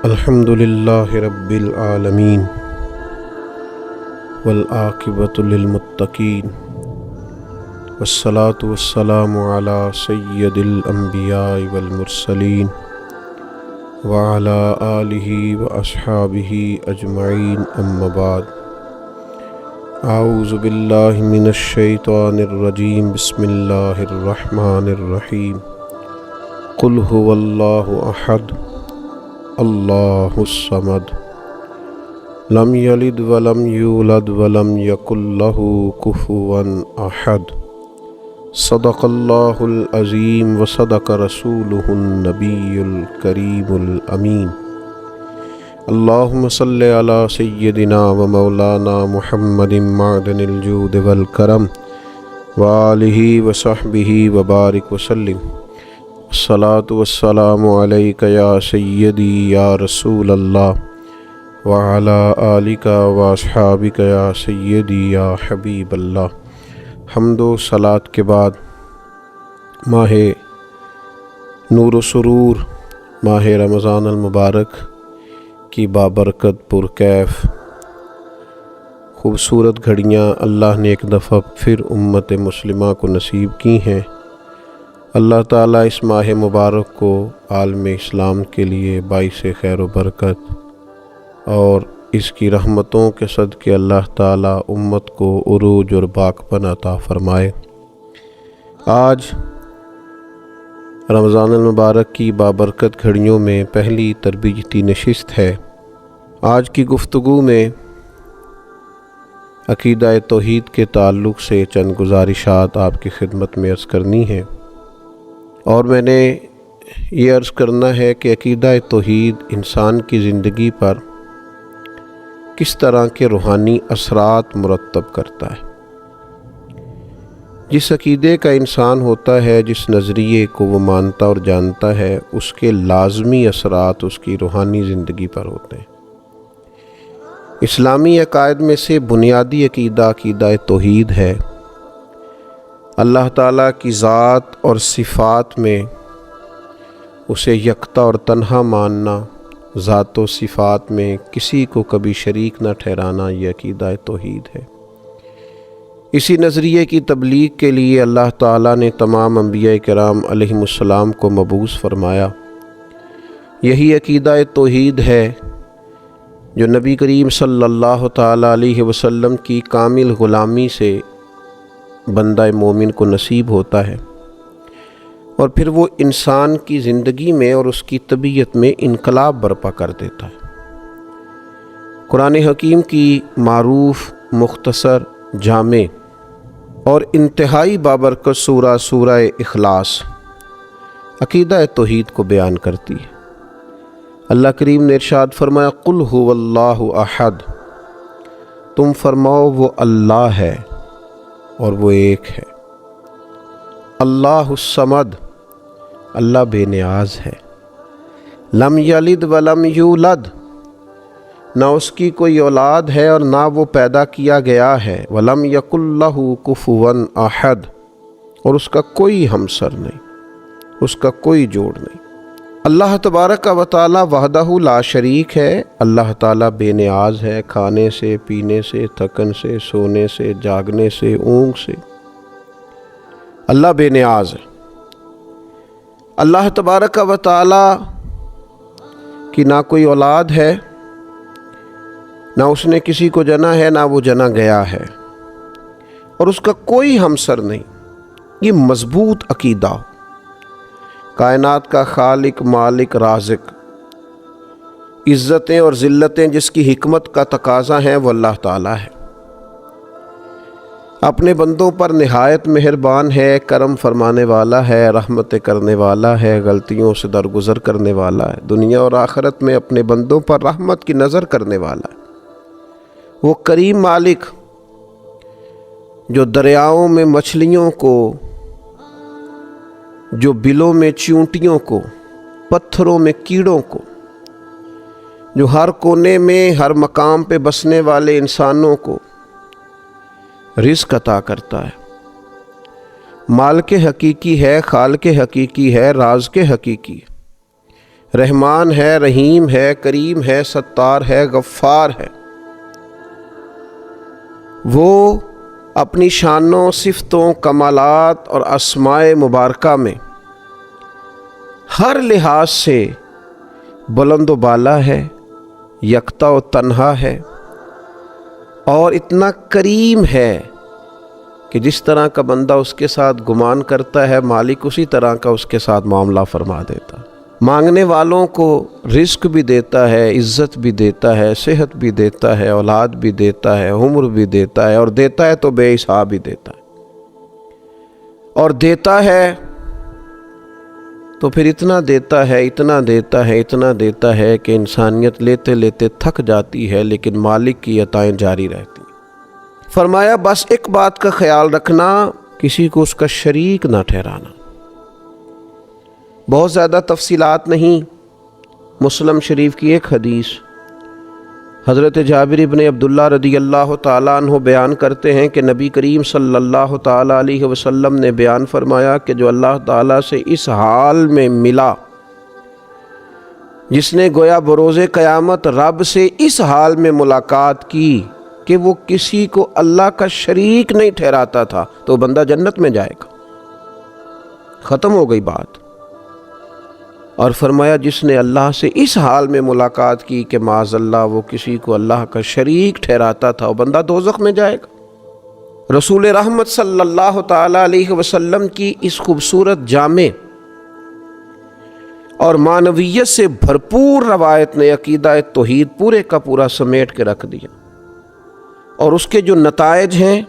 الحمد للہ رب العالمین والعاقبۃ للمتقین والصلاة والسلام علی سید الانبیاء والمرسلین وعلی آلہ واصحابہ اجمعین اما بعد اعوذ باللہ من الشیطان الرجیم بسم اللہ الرحمن الرحیم قل هو اللہ احد اللہ الصمد لم یلد ولم یولد ولم یکن لہ کفوا احد صدق اللہ العظیم وصدق رسولہ النبی الکریم الامین اللہم صلی علی سیدنا و مولانا محمد معدن الجود والکرم وآلہ وصحبہ وبارک وسلم الصلاة والسلام علیک یا سیدی یا رسول اللہ وعلی آلک واصحابک یا سیدی یا حبیب اللہ۔ حمد و صلاۃ کے بعد ماہ نور و سرور، ماہ رمضان المبارک کی بابرکت پرکیف خوبصورت گھڑیاں اللہ نے ایک دفعہ پھر امت مسلمہ کو نصیب کی ہیں۔ اللہ تعالیٰ اس ماہ مبارک کو عالم اسلام کے لیے باعث خیر و برکت اور اس کی رحمتوں کے صدقے اللہ تعالیٰ امت کو عروج اور باقپن عطا فرمائے۔ آج رمضان المبارک کی بابرکت گھڑیوں میں پہلی تربیتی نشست ہے۔ آج کی گفتگو میں عقیدہ توحید کے تعلق سے چند گزارشات آپ کی خدمت میں عرض کرنی ہیں، اور میں نے یہ عرض کرنا ہے کہ عقیدہ توحید انسان کی زندگی پر کس طرح کے روحانی اثرات مرتب کرتا ہے۔ جس عقیدے کا انسان ہوتا ہے، جس نظریے کو وہ مانتا اور جانتا ہے، اس کے لازمی اثرات اس کی روحانی زندگی پر ہوتے ہیں۔ اسلامی عقائد میں سے بنیادی عقیدہ عقیدہ توحید ہے۔ اللہ تعالیٰ کی ذات اور صفات میں اسے یکتا اور تنہا ماننا، ذات و صفات میں کسی کو کبھی شریک نہ ٹھہرانا، یہ عقیدہ توحید ہے۔ اسی نظریے کی تبلیغ کے لیے اللہ تعالیٰ نے تمام انبیاء کرام علیہم السلام کو مبعوث فرمایا۔ یہی عقیدہ توحید ہے جو نبی کریم صلی اللہ تعالیٰ علیہ وسلم کی کامل غلامی سے بندہ مومن کو نصیب ہوتا ہے، اور پھر وہ انسان کی زندگی میں اور اس کی طبیعت میں انقلاب برپا کر دیتا ہے۔ قرآن حکیم کی معروف، مختصر، جامع اور انتہائی بابرکت سورہ اخلاص عقیدہ توحید کو بیان کرتی ہے۔ اللہ کریم نے ارشاد فرمایا قل هو اللہ احد، تم فرماؤ وہ اللہ ہے اور وہ ایک ہے۔ اللہ الصمد، اللہ بے نیاز ہے۔ لم یلد ولم یولد، نہ اس کی کوئی اولاد ہے اور نہ وہ پیدا کیا گیا ہے۔ ولم یکن لہ کفوا احد، اور اس کا کوئی ہمسر نہیں، اس کا کوئی جوڑ نہیں۔ اللہ تبارک و تعالی وحدہ لا شریک ہے۔ اللہ تعالیٰ بے نیاز ہے، کھانے سے، پینے سے، تھکن سے، سونے سے، جاگنے سے، اونگ سے۔ اللہ بے نیاز ہے۔ اللہ تبارک و تعالی کی نہ کوئی اولاد ہے، نہ اس نے کسی کو جنا ہے، نہ وہ جنا گیا ہے، اور اس کا کوئی ہمسر نہیں۔ یہ مضبوط عقیدہ، کائنات کا خالق، مالک، رازق، عزتیں اور ذلتیں جس کی حکمت کا تقاضا ہیں، وہ اللہ تعالیٰ ہے۔ اپنے بندوں پر نہایت مہربان ہے، کرم فرمانے والا ہے، رحمت کرنے والا ہے، غلطیوں سے درگزر کرنے والا ہے، دنیا اور آخرت میں اپنے بندوں پر رحمت کی نظر کرنے والا ہے۔ وہ کریم مالک جو دریاؤں میں مچھلیوں کو، جو بلوں میں چیونٹیوں کو، پتھروں میں کیڑوں کو، جو ہر کونے میں ہر مقام پہ بسنے والے انسانوں کو رزق عطا کرتا ہے، مالک حقیقی ہے، خالق حقیقی ہے، رازق حقیقی ہے۔ رحمان ہے، رحیم ہے، کریم ہے، ستار ہے، غفار ہے۔ وہ اپنی شانوں، صفتوں، کمالات اور اسماء مبارکہ میں ہر لحاظ سے بلند و بالا ہے، یکتا و تنہا ہے، اور اتنا کریم ہے کہ جس طرح کا بندہ اس کے ساتھ گمان کرتا ہے، مالک اسی طرح کا اس کے ساتھ معاملہ فرما دیتا ہے۔ مانگنے والوں کو رزق بھی دیتا ہے، عزت بھی دیتا ہے، صحت بھی دیتا ہے، اولاد بھی دیتا ہے، عمر بھی دیتا ہے، اور دیتا ہے تو بے حساب ہی دیتا ہے، اور دیتا ہے تو پھر اتنا دیتا ہے، اتنا دیتا ہے، اتنا دیتا ہے کہ انسانیت لیتے لیتے تھک جاتی ہے، لیکن مالک کی عطائیں جاری رہتی ہیں۔ فرمایا بس ایک بات کا خیال رکھنا، کسی کو اس کا شریک نہ ٹھہرانا۔ بہت زیادہ تفصیلات نہیں، مسلم شریف کی ایک حدیث، حضرت جابر ابن عبداللہ رضی اللہ تعالیٰ عنہ بیان کرتے ہیں کہ نبی کریم صلی اللہ تعالیٰ علیہ وسلم نے بیان فرمایا کہ جو اللہ تعالیٰ سے اس حال میں ملا، جس نے گویا بروز قیامت رب سے اس حال میں ملاقات کی کہ وہ کسی کو اللہ کا شریک نہیں ٹھہراتا تھا، تو بندہ جنت میں جائے گا۔ ختم ہو گئی بات۔ اور فرمایا جس نے اللہ سے اس حال میں ملاقات کی کہ معاذ اللہ وہ کسی کو اللہ کا شریک ٹھہراتا تھا، وہ بندہ دوزخ میں جائے گا۔ رسول رحمت صلی اللہ تعالیٰ علیہ وسلم کی اس خوبصورت جامع اور معنویت سے بھرپور روایت نے عقیدہ توحید پورے کا پورا سمیٹ کے رکھ دیا، اور اس کے جو نتائج ہیں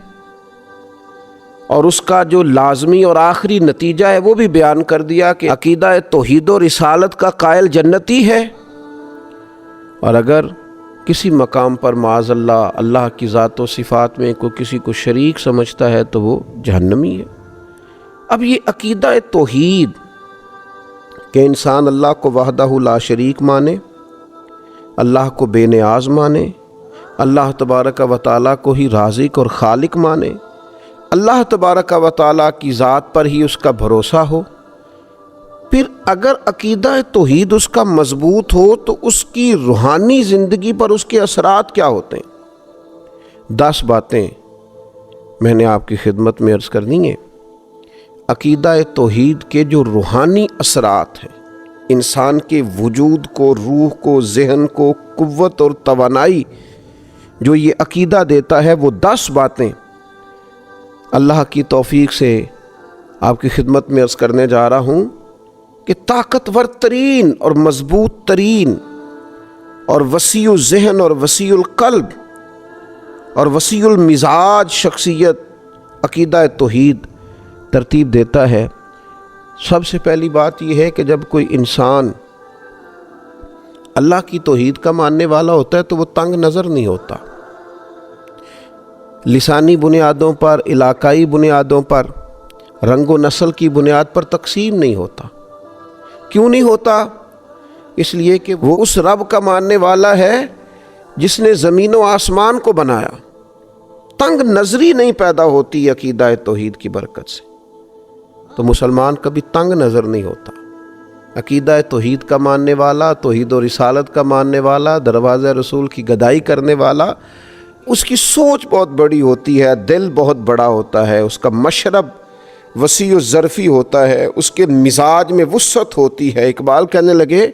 اور اس کا جو لازمی اور آخری نتیجہ ہے وہ بھی بیان کر دیا کہ عقیدہ توحید و رسالت کا قائل جنتی ہے، اور اگر کسی مقام پر معاذ اللہ اللہ کی ذات و صفات میں کوئی کسی کو شریک سمجھتا ہے تو وہ جہنمی ہے۔ اب یہ عقیدہ توحید کہ انسان اللہ کو وحدہ لا شریک مانے، اللہ کو بے نیاز مانے، اللہ تبارک و تعالیٰ کو ہی رازق اور خالق مانے، اللہ تبارک و تعالیٰ کی ذات پر ہی اس کا بھروسہ ہو، پھر اگر عقیدہ توحید اس کا مضبوط ہو تو اس کی روحانی زندگی پر اس کے اثرات کیا ہوتے ہیں؟ 10 باتیں میں نے آپ کی خدمت میں عرض کرنی ہیں۔ عقیدہ توحید کے جو روحانی اثرات ہیں، انسان کے وجود کو، روح کو، ذہن کو قوت اور توانائی جو یہ عقیدہ دیتا ہے، وہ 10 باتیں اللہ کی توفیق سے آپ کی خدمت میں عرض کرنے جا رہا ہوں کہ طاقتور ترین اور مضبوط ترین اور وسیع الذہن اور وسیع القلب اور وسیع المزاج شخصیت عقیدہ توحید ترتیب دیتا ہے۔ سب سے پہلی بات یہ ہے کہ جب کوئی انسان اللہ کی توحید کا ماننے والا ہوتا ہے تو وہ تنگ نظر نہیں ہوتا، لسانی بنیادوں پر، علاقائی بنیادوں پر، رنگ و نسل کی بنیاد پر تقسیم نہیں ہوتا۔ کیوں نہیں ہوتا؟ اس لیے کہ وہ اس رب کا ماننے والا ہے جس نے زمین و آسمان کو بنایا۔ تنگ نظری نہیں پیدا ہوتی عقیدہ توحید کی برکت سے، تو مسلمان کبھی تنگ نظر نہیں ہوتا۔ عقیدہ توحید کا ماننے والا، توحید و رسالت کا ماننے والا، دروازہ رسول کی گدائی کرنے والا، اس کی سوچ بہت بڑی ہوتی ہے، دل بہت بڑا ہوتا ہے، اس کا مشرب وسیع و ظرفی ہوتا ہے، اس کے مزاج میں وسعت ہوتی ہے۔ اقبال کہنے لگے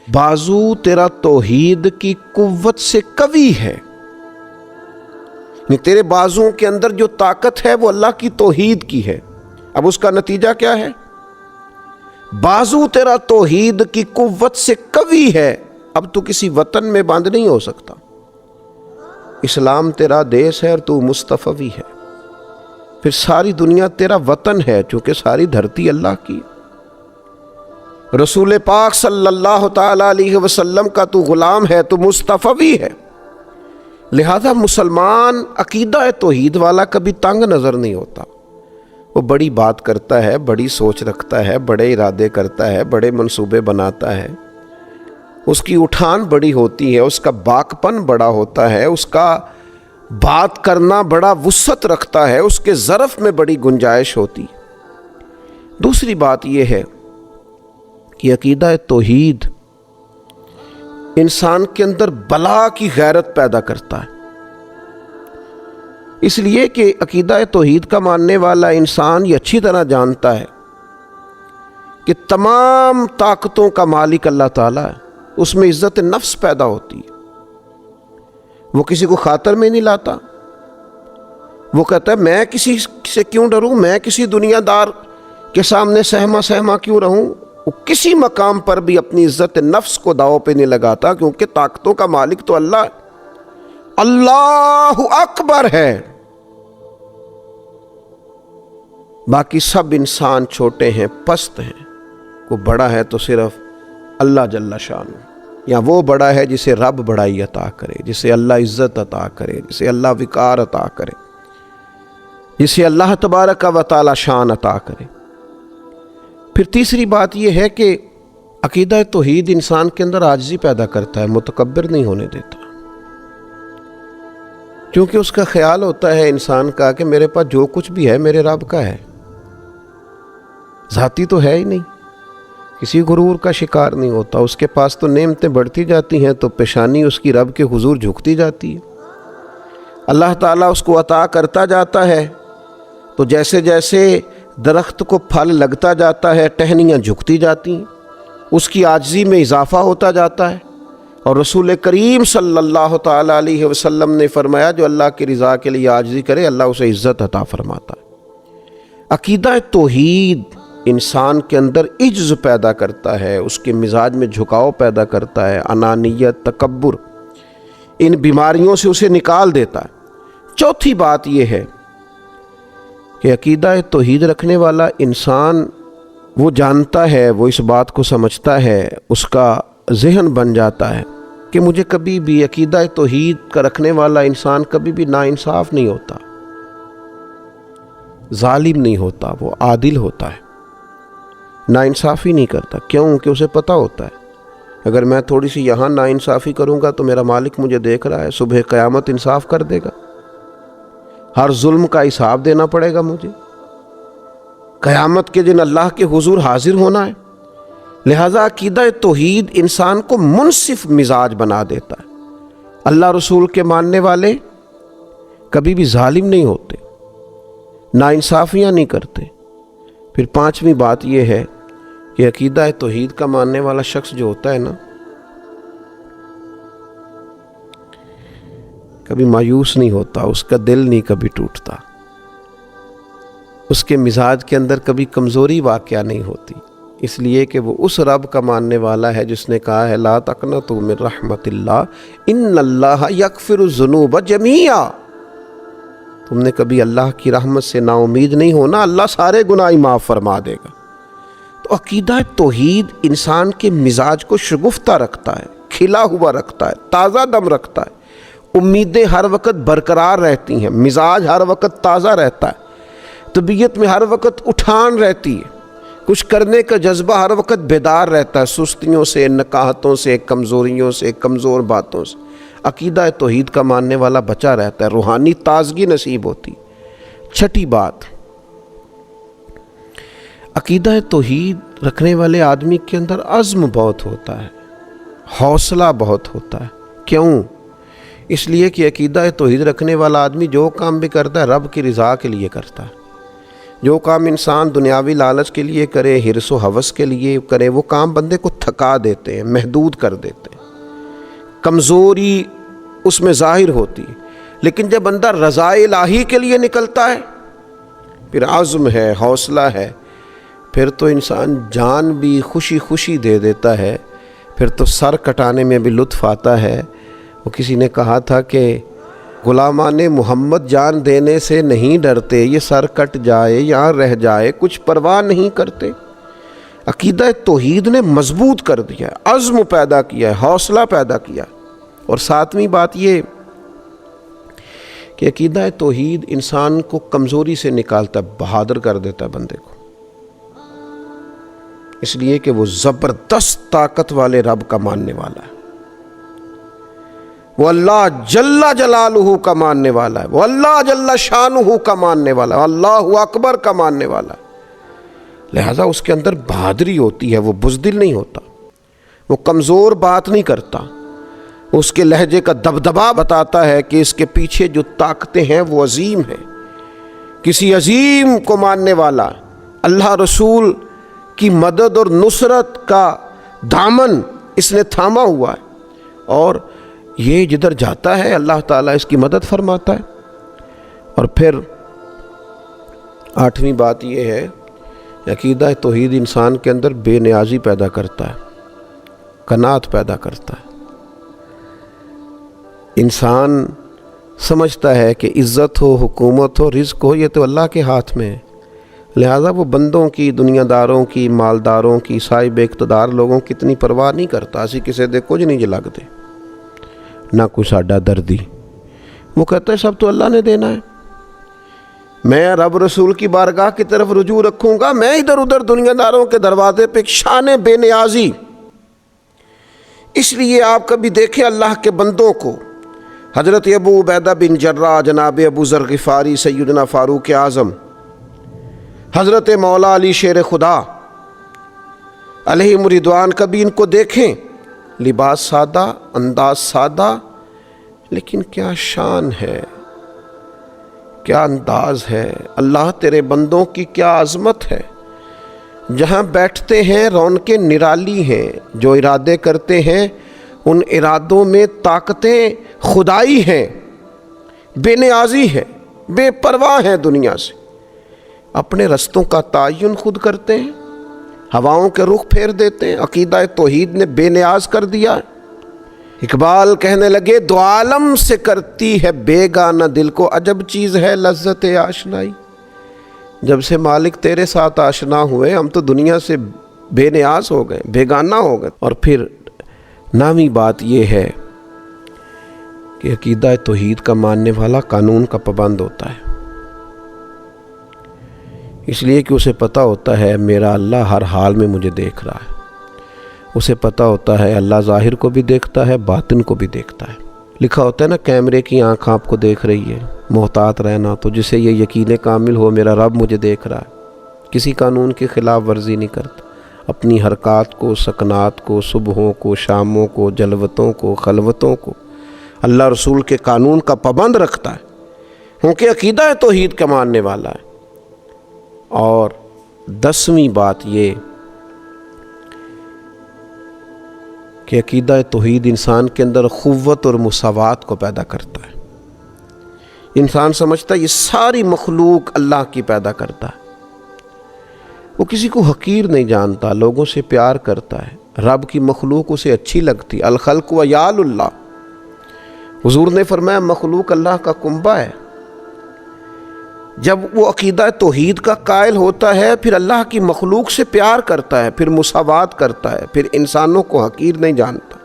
بازو تیرا توحید کی قوت سے قوی ہے، تیرے بازوؤں کے اندر جو طاقت ہے وہ اللہ کی توحید کی ہے۔ اب اس کا نتیجہ کیا ہے؟ بازو تیرا توحید کی قوت سے قوی ہے، اب تو کسی وطن میں بند نہیں ہو سکتا۔ اسلام تیرا دیس ہے اور تو مصطفی ہے، پھر ساری دنیا تیرا وطن ہے چونکہ ساری دھرتی اللہ کی۔ رسول پاک صلی اللہ تعالیٰ علیہ وسلم کا تو غلام ہے، تو مصطفی ہے، لہذا مسلمان عقیدہ توحید والا کبھی تنگ نظر نہیں ہوتا۔ وہ بڑی بات کرتا ہے، بڑی سوچ رکھتا ہے، بڑے ارادے کرتا ہے، بڑے منصوبے بناتا ہے، اس کی اٹھان بڑی ہوتی ہے، اس کا باکپن بڑا ہوتا ہے، اس کا بات کرنا بڑا وسعت رکھتا ہے، اس کے ظرف میں بڑی گنجائش ہوتی۔ دوسری بات یہ ہے کہ عقیدہ توحید انسان کے اندر بلا کی غیرت پیدا کرتا ہے، اس لیے کہ عقیدہ توحید کا ماننے والا انسان یہ اچھی طرح جانتا ہے کہ تمام طاقتوں کا مالک اللہ تعالیٰ ہے، اس میں عزت نفس پیدا ہوتی ہے، وہ کسی کو خاطر میں نہیں لاتا، وہ کہتا ہے میں کسی سے کیوں ڈروں، میں کسی دنیا دار کے سامنے سہما کیوں رہوں، وہ کسی مقام پر بھی اپنی عزت نفس کو داؤ پہ نہیں لگاتا، کیونکہ طاقتوں کا مالک تو اللہ ہے، اللہ اکبر ہے۔ باقی سب انسان چھوٹے ہیں، پست ہیں، وہ بڑا ہے تو صرف اللہ جل شانہ، یا وہ بڑا ہے جسے رب بڑائی عطا کرے، جسے اللہ عزت عطا کرے، جسے اللہ وقار عطا کرے، جسے اللہ تبارک و تعالی شان عطا کرے۔ پھر تیسری بات یہ ہے کہ عقیدہ توحید انسان کے اندر عاجزی پیدا کرتا ہے، متکبر نہیں ہونے دیتا، کیونکہ اس کا خیال ہوتا ہے انسان کا کہ میرے پاس جو کچھ بھی ہے میرے رب کا ہے، ذاتی تو ہے ہی نہیں، کسی غرور کا شکار نہیں ہوتا، اس کے پاس تو نعمتیں بڑھتی جاتی ہیں تو پیشانی اس کی رب کے حضور جھکتی جاتی ہے، اللہ تعالیٰ اس کو عطا کرتا جاتا ہے تو جیسے جیسے درخت کو پھل لگتا جاتا ہے ٹہنیاں جھکتی جاتی ہیں، اس کی عاجزی میں اضافہ ہوتا جاتا ہے، اور رسول کریم صلی اللہ تعالیٰ علیہ وسلم نے فرمایا جو اللہ کی رضا کے لیے عاجزی کرے اللہ اسے عزت عطا فرماتا ہے۔ عقیدہ توحید انسان کے اندر عجز پیدا کرتا ہے، اس کے مزاج میں جھکاؤ پیدا کرتا ہے، انانیت، تکبر، ان بیماریوں سے اسے نکال دیتا ہے۔ چوتھی بات یہ ہے کہ عقیدہ توحید رکھنے والا انسان وہ جانتا ہے، وہ اس بات کو سمجھتا ہے، اس کا ذہن بن جاتا ہے کہ مجھے کبھی بھی عقیدہ توحید کا رکھنے والا انسان کبھی بھی ناانصاف نہیں ہوتا، ظالم نہیں ہوتا، وہ عادل ہوتا ہے، ناانصافی نہیں کرتا۔ کیوں؟ کہ اسے پتہ ہوتا ہے اگر میں تھوڑی سی یہاں ناانصافی کروں گا تو میرا مالک مجھے دیکھ رہا ہے، صبح قیامت انصاف کر دے گا، ہر ظلم کا حساب دینا پڑے گا مجھے، قیامت کے دن اللہ کے حضور حاضر ہونا ہے۔ لہذا عقیدہ توحید انسان کو منصف مزاج بنا دیتا ہے۔ اللہ رسول کے ماننے والے کبھی بھی ظالم نہیں ہوتے، ناانصافیاں نہیں کرتے۔ پھر پانچویں بات یہ ہے کہ عقیدہ توحید کا ماننے والا شخص جو ہوتا ہے نا، کبھی مایوس نہیں ہوتا، اس کا دل نہیں کبھی ٹوٹتا، اس کے مزاج کے اندر کبھی کمزوری واقعہ نہیں ہوتی، اس لیے کہ وہ اس رب کا ماننے والا ہے جس نے کہا ہے لا تقنطوا من رحمت اللہ ان اللہ یغفر الذنوب جمیعا۔ تم نے کبھی اللہ کی رحمت سے نا امید نہیں ہونا، اللہ سارے گناہ معاف فرما دے گا۔ تو عقیدہ توحید انسان کے مزاج کو شگفتہ رکھتا ہے، کھلا ہوا رکھتا ہے، تازہ دم رکھتا ہے، امیدیں ہر وقت برقرار رہتی ہیں، مزاج ہر وقت تازہ رہتا ہے، طبیعت میں ہر وقت اٹھان رہتی ہے، کچھ کرنے کا جذبہ ہر وقت بیدار رہتا ہے، سستیوں سے، نکاہتوں سے، کمزوریوں سے، کمزور باتوں سے عقیدہ توحید کا ماننے والا بچا رہتا ہے، روحانی تازگی نصیب ہوتی۔ چھٹی بات، عقیدہ توحید رکھنے والے آدمی کے اندر عزم بہت ہوتا ہے، حوصلہ بہت ہوتا ہے۔ کیوں؟ اس لیے کہ عقیدہ توحید رکھنے والا آدمی جو کام بھی کرتا ہے رب کی رضا کے لیے کرتا ہے۔ جو کام انسان دنیاوی لالچ کے لیے کرے، حرص و ہوس کے لیے کرے، وہ کام بندے کو تھکا دیتے ہیں، محدود کر دیتے ہیں، کمزوری اس میں ظاہر ہوتی ہے۔ لیکن جب بندہ رضا الہی کے لیے نکلتا ہے، پھر عزم ہے، حوصلہ ہے، پھر تو انسان جان بھی خوشی خوشی دے دیتا ہے، پھر تو سر کٹانے میں بھی لطف آتا ہے۔ وہ کسی نے کہا تھا کہ غلامان محمد جان دینے سے نہیں ڈرتے، یہ سر کٹ جائے یا رہ جائے کچھ پرواہ نہیں کرتے۔ عقیدہ توحید نے مضبوط کر دیا ہے، عزم پیدا کیا ہے، حوصلہ پیدا کیا۔ اور ساتویں بات یہ کہ عقیدہ توحید انسان کو کمزوری سے نکالتا ہے، بہادر کر دیتا ہے بندے کو، اس لیے کہ وہ زبردست طاقت والے رب کا ماننے والا ہے، وہ اللہ جل جلالہ کا ماننے والا ہے، وہ اللہ جل شانہ کا ماننے والا ہے، اللہ اکبر کا ماننے والا ہے۔ لہذا اس کے اندر بہادری ہوتی ہے، وہ بزدل نہیں ہوتا، وہ کمزور بات نہیں کرتا، اس کے لہجے کا دبدبا بتاتا ہے کہ اس کے پیچھے جو طاقتیں ہیں وہ عظیم ہیں، کسی عظیم کو ماننے والا، اللہ رسول کی مدد اور نصرت کا دامن اس نے تھاما ہوا ہے، اور یہ جدھر جاتا ہے اللہ تعالیٰ اس کی مدد فرماتا ہے۔ اور پھر 8ویں بات یہ ہے، عقیدہ توحید انسان کے اندر بے نیازی پیدا کرتا ہے، قناعت پیدا کرتا ہے۔ انسان سمجھتا ہے کہ عزت ہو، حکومت ہو، رزق ہو، یہ تو اللہ کے ہاتھ میں ہے، لہذا وہ بندوں کی، دنیا داروں کی، مالداروں کی، صاحب اقتدار لوگوں کی اتنی پرواہ نہیں کرتا، اسی کسی دے کچھ نہیں لگتے، نہ کوئی ساڈا دردی۔ وہ کہتا ہے سب تو اللہ نے دینا ہے، میں رب رسول کی بارگاہ کی طرف رجوع رکھوں گا، میں ادھر ادھر دنیا داروں کے دروازے پہ شان بے نیازی۔ اس لیے آپ کبھی دیکھیں اللہ کے بندوں کو، حضرت ابو عبیدہ بن جراح، جناب ابو ذر غفاری، سیدنا فاروق اعظم، حضرت مولا علی شیر خدا علیہم رضوان، کبھی ان کو دیکھیں، لباس سادہ، انداز سادہ، لیکن کیا شان ہے، کیا انداز ہے، اللہ تیرے بندوں کی کیا عظمت ہے۔ جہاں بیٹھتے ہیں رونقیں نرالی ہیں، جو ارادے کرتے ہیں ان ارادوں میں طاقتیں خدائی ہیں، بے نیازی ہے، بے پرواہ ہیں دنیا سے، اپنے رستوں کا تعین خود کرتے ہیں، ہواؤں کے رخ پھیر دیتے ہیں۔ عقیدہ توحید نے بے نیاز کر دیا ہے۔ اقبال کہنے لگے دو عالم سے کرتی ہے بیگانہ دل کو، عجب چیز ہے لذت آشنائی۔ جب سے مالک تیرے ساتھ آشنا ہوئے ہم تو دنیا سے بے نیاز ہو گئے، بیگانہ ہو گئے۔ اور پھر 9ویں بات یہ ہے کہ عقیدہ توحید کا ماننے والا قانون کا پابند ہوتا ہے، اس لیے کہ اسے پتہ ہوتا ہے میرا اللہ ہر حال میں مجھے دیکھ رہا ہے، اسے پتہ ہوتا ہے اللہ ظاہر کو بھی دیکھتا ہے، باطن کو بھی دیکھتا ہے۔ لکھا ہوتا ہے نا کیمرے کی آنکھ آپ کو دیکھ رہی ہے، محتاط رہنا، تو جسے یہ یقین کامل ہو میرا رب مجھے دیکھ رہا ہے، کسی قانون کی خلاف ورزی نہیں کرتا، اپنی حرکات کو، سکنات کو، صبحوں کو، شاموں کو، جلوتوں کو، خلوتوں کو اللہ رسول کے قانون کا پابند رکھتا ہے، کیونکہ عقیدہ توحید کا ماننے والا ہے۔ اور 10ویں بات یہ کہ عقیدہ توحید انسان کے اندر قوت اور مساوات کو پیدا کرتا ہے۔ انسان سمجھتا ہے یہ ساری مخلوق اللہ کی پیدا کرتا ہے، وہ کسی کو حقیر نہیں جانتا، لوگوں سے پیار کرتا ہے، رب کی مخلوق اسے اچھی لگتی۔ الخلق و یال اللہ، حضور نے فرمایا مخلوق اللہ کا کنبہ ہے۔ جب وہ عقیدہ توحید کا قائل ہوتا ہے پھر اللہ کی مخلوق سے پیار کرتا ہے، پھر مساوات کرتا ہے، پھر انسانوں کو حقیر نہیں جانتا،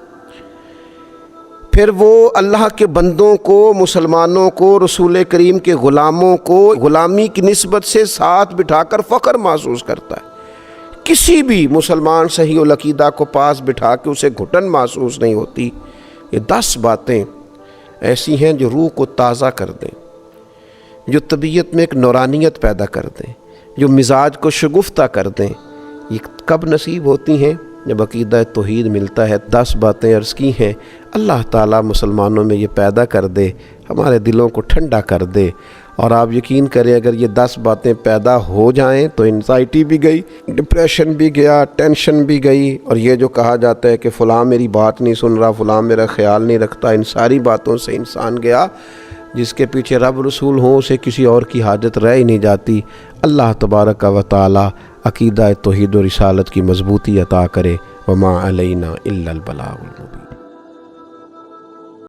پھر وہ اللہ کے بندوں کو، مسلمانوں کو، رسول کریم کے غلاموں کو غلامی کی نسبت سے ساتھ بٹھا کر فخر محسوس کرتا ہے۔ کسی بھی مسلمان صحیح العقیدہ کو پاس بٹھا کے اسے گھٹن محسوس نہیں ہوتی۔ یہ 10 باتیں ایسی ہیں جو روح کو تازہ کر دیں، جو طبیعت میں ایک نورانیت پیدا کر دیں، جو مزاج کو شگفتہ کر دیں۔ یہ کب نصیب ہوتی ہیں؟ جب عقیدہ توحید ملتا ہے۔ 10 باتیں عرض کی ہیں، اللہ تعالیٰ مسلمانوں میں یہ پیدا کر دے، ہمارے دلوں کو ٹھنڈا کر دے۔ اور آپ یقین کریں اگر یہ 10 باتیں پیدا ہو جائیں تو انزائٹی بھی گئی، ڈپریشن بھی گیا، ٹینشن بھی گئی، اور یہ جو کہا جاتا ہے کہ فلاں میری بات نہیں سن رہا، فلاں میرا خیال نہیں رکھتا، ان ساری باتوں سے انسان گیا۔ جس کے پیچھے رب رسول ہوں اسے کسی اور کی حاجت رہ ہی نہیں جاتی۔ اللہ تبارک و تعالی عقیدہ توحید و رسالت کی مضبوطی عطا کرے۔ وما علینا الا البلاغ المبین۔